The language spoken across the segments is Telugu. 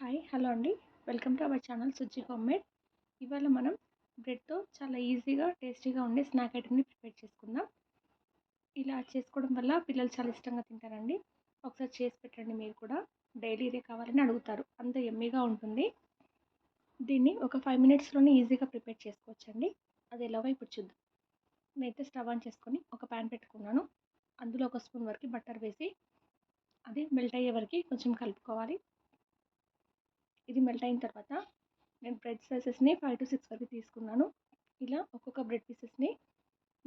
హాయ్ హలో అండి. Welcome to our channel Sujji homemade. ఇవాళ మనం బ్రెడ్తో చాలా ఈజీగా టేస్టీగా ఉండే స్నాక్ ఐటెంని ప్రిపేర్ చేసుకుందాం. ఇలా చేసుకోవడం వల్ల పిల్లలు చాలా ఇష్టంగా తింటారండి. ఒకసారి చేసి పెట్టండి, మీరు కూడా డైలీ ఇదే కావాలని అడుగుతారు, అంత యమ్మీగా ఉంటుంది. దీన్ని ఒక 5 మినిట్స్లోనే ఈజీగా ప్రిపేర్ చేసుకోవచ్చండి. అది ఎలాగో ఇప్పుడు చూద్దాం. నేనైతే స్టవ్ ఆన్ చేసుకొని ఒక ప్యాన్ పెట్టుకున్నాను. అందులో ఒక స్పూన్ వరకు బటర్ వేసి అది మెల్ట్ అయ్యే వరకు కొంచెం కలుపుకోవాలి. ఇది మెల్ట్ అయిన తర్వాత నేను బ్రెడ్ స్లైసెస్ని 5 to 6 వరకు తీసుకున్నాను. ఇలా ఒక్కొక్క బ్రెడ్ పీసెస్ని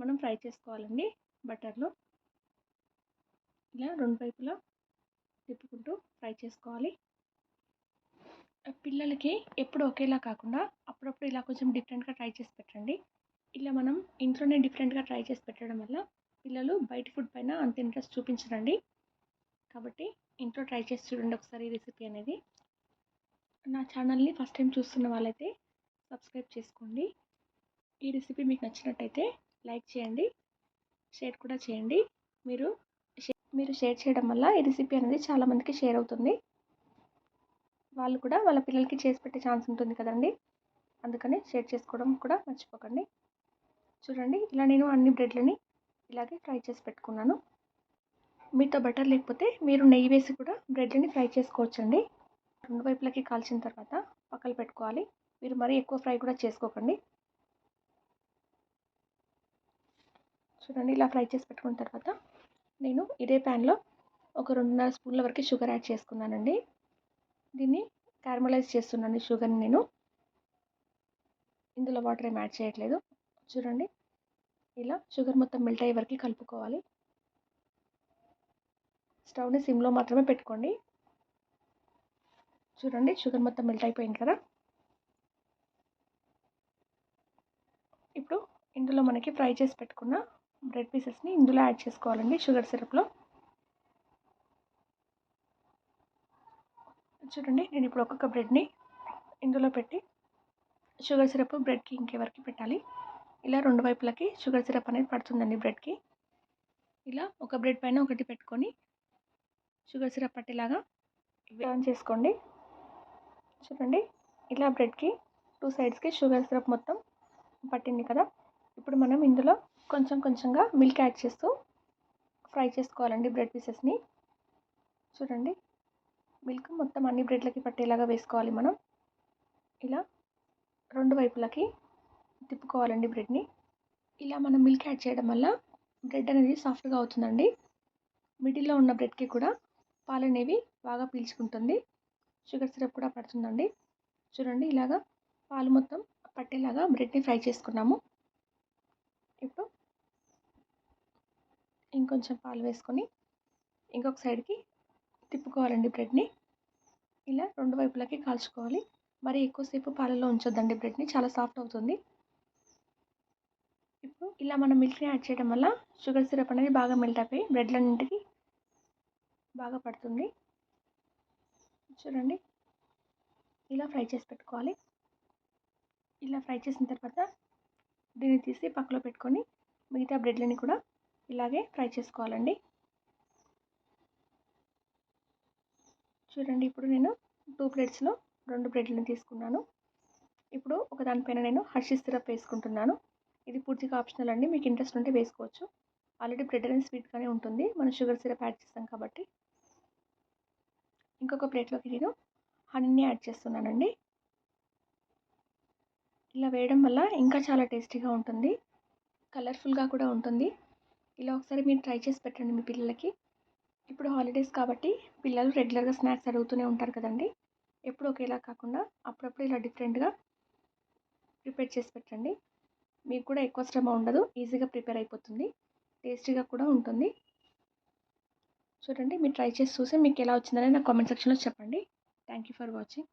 మనం ఫ్రై చేసుకోవాలండి బటర్లో. ఇలా రెండు వైపులా తిప్పుకుంటూ ఫ్రై చేసుకోవాలి. పిల్లలకి ఎప్పుడు ఒకేలా కాకుండా అప్పుడప్పుడు ఇలా కొంచెం డిఫరెంట్గా ట్రై చేసి పెట్టండి. ఇలా మనం ఇంట్లోనే డిఫరెంట్గా ట్రై చేసి పెట్టడం వల్ల పిల్లలు బయట ఫుడ్ పైన అంత ఇంట్రెస్ట్ చూపించరండి. కాబట్టి ఇంట్లో ట్రై చేసి చూడండి ఒకసారి ఈ రెసిపీ అనేది. నా ఛానల్ని ఫస్ట్ టైం చూస్తున్న వాళ్ళైతే సబ్స్క్రైబ్ చేసుకోండి. ఈ రెసిపీ మీకు నచ్చినట్టయితే లైక్ చేయండి, షేర్ కూడా చేయండి. మీరు షేర్ చేయడం వల్ల ఈ రెసిపీ అనేది చాలామందికి షేర్ అవుతుంది. వాళ్ళు కూడా వాళ్ళ పిల్లలకి చేసి పెట్టే ఛాన్స్ ఉంటుంది కదండి. అందుకని షేర్ చేసుకోవడం కూడా మర్చిపోకండి. చూడండి, ఇలా నేను అన్ని బ్రెడ్లని ఇలాగే ఫ్రై చేసి పెట్టుకున్నాను. మీతో బటర్ లేకపోతే మీరు నెయ్యి వేసి కూడా బ్రెడ్లని ఫ్రై చేసుకోవచ్చండి. రెండు వైపులకి కాల్చిన తర్వాత పక్కన పెట్టుకోవాలి. మీరు మరీ ఎక్కువ ఫ్రై కూడా చేసుకోకండి. చూడండి, ఇలా ఫ్రై చేసి పెట్టుకున్న తర్వాత నేను ఇదే ప్యాన్లో ఒక 2.5 స్పూన్ల వరకు షుగర్ యాడ్ చేసుకున్నానండి. దీన్ని క్యారమలైజ్ చేస్తున్నాను షుగర్ని నేను. ఇందులో వాటర్ ఏం యాడ్ చేయట్లేదు. చూడండి, ఇలా షుగర్ మొత్తం మెల్ట్ అయ్యే వరకు కలుపుకోవాలి. స్టవ్ని సిమ్లో మాత్రమే పెట్టుకోండి. చూడండి, షుగర్ మొత్తం మెల్ట్ అయిపోయింది కదా. ఇప్పుడు ఇందులో మనకి ఫ్రై చేసి పెట్టుకున్న బ్రెడ్ పీసెస్ని ఇందులో యాడ్ చేసుకోవాలండి షుగర్ సిరప్లో. చూడండి, నేను ఇప్పుడు ఒక్కొక్క బ్రెడ్ని ఇందులో పెట్టి షుగర్ సిరప్ బ్రెడ్కి ఇంకే వరకు పెట్టాలి. ఇలా రెండు వైపులకి షుగర్ సిరప్ అనేది పడుతుందండి బ్రెడ్కి. ఇలా ఒక బ్రెడ్ పైన ఒకటి పెట్టుకొని షుగర్ సిరప్ పట్టేలాగా టర్న్ చేసుకోండి. చూడండి, ఇలా బ్రెడ్కి 2 సైడ్స్కి షుగర్ సిరప్ మొత్తం పట్టింది కదా. ఇప్పుడు మనం ఇందులో కొంచెం కొంచెంగా మిల్క్ యాడ్ చేస్తూ ఫ్రై చేసుకోవాలండి బ్రెడ్ పీసెస్ని. చూడండి, మిల్క్ మొత్తం అన్ని బ్రెడ్లకి పట్టేలాగా వేసుకోవాలి మనం. ఇలా రెండు వైపులకి తిప్పుకోవాలండి బ్రెడ్ని. ఇలా మనం మిల్క్ యాడ్ చేయడం వల్ల బ్రెడ్ అనేది సాఫ్ట్గా అవుతుందండి. మిడిల్లో ఉన్న బ్రెడ్కి కూడా పాలు అనేవి బాగా పీల్చుకుంటుంది. షుగర్ సిరప్ కూడా పడుతుందండి. చూడండి, ఇలాగా పాలు మొత్తం పట్టేలాగా బ్రెడ్ని ఫ్రై చేసుకున్నాము. ఇప్పుడు ఇంకొంచెం పాలు వేసుకొని ఇంకొక సైడ్కి తిప్పుకోవాలండి బ్రెడ్ని. ఇలా రెండు వైపులకి కాల్చుకోవాలి. మరి ఎక్కువసేపు పాలలో ఉంచొద్దండి బ్రెడ్ని, చాలా సాఫ్ట్ అవుతుంది. ఇప్పుడు ఇలా మనం మిల్క్ని యాడ్ చేయడం వల్ల షుగర్ సిరప్ అనేది బాగా మెల్ట్ అయిపోయి బ్రెడ్లన్నింటికి బాగా పడుతుంది. చూడండి, ఇలా ఫ్రై చేసి పెట్టుకోవాలి. ఇలా ఫ్రై చేసిన తర్వాత దీన్ని తీసి పక్కలో పెట్టుకొని మిగతా బ్రెడ్లని కూడా ఇలాగే ఫ్రై చేసుకోవాలండి. చూడండి, ఇప్పుడు నేను 2 ప్లేట్స్లో 2 బ్రెడ్లను తీసుకున్నాను. ఇప్పుడు ఒక దానిపైన నేను హర్షీస్ సిరప్ వేసుకుంటున్నాను. ఇది పూర్తిగా ఆప్షనల్ అండి, మీకు ఇంట్రెస్ట్ ఉంటే వేసుకోవచ్చు. ఆల్రెడీ బ్రెడ్ అనేది స్వీట్గానే ఉంటుంది, మనం షుగర్ సిరప్ యాడ్ చేస్తాం కాబట్టి. ఇంకొక ప్లేట్లోకి నేను హనీని యాడ్ చేస్తున్నానండి. ఇలా వేయడం వల్ల ఇంకా చాలా టేస్టీగా ఉంటుంది, కలర్ఫుల్గా కూడా ఉంటుంది. ఇలా ఒకసారి మీరు ట్రై చేసి పెట్టండి మీ పిల్లలకి. ఇప్పుడు హాలిడేస్ కాబట్టి పిల్లలు రెగ్యులర్గా స్నాక్స్ అడుగుతూనే ఉంటారు కదండి. ఎప్పుడు ఒకేలా కాకుండా అప్పుడప్పుడు ఇలా డిఫరెంట్గా ప్రిపేర్ చేసి పెట్టండి. మీకు కూడా ఎక్కువ శ్రమ ఉండదు, ఈజీగా ప్రిపేర్ అయిపోతుంది, టేస్టీగా కూడా ఉంటుంది. చూడండి, మీరు ట్రై చేసి చూసి మీకు ఎలా వచ్చిందని నాకు కామెంట్ సెక్షన్లో చెప్పండి. Thank you for watching.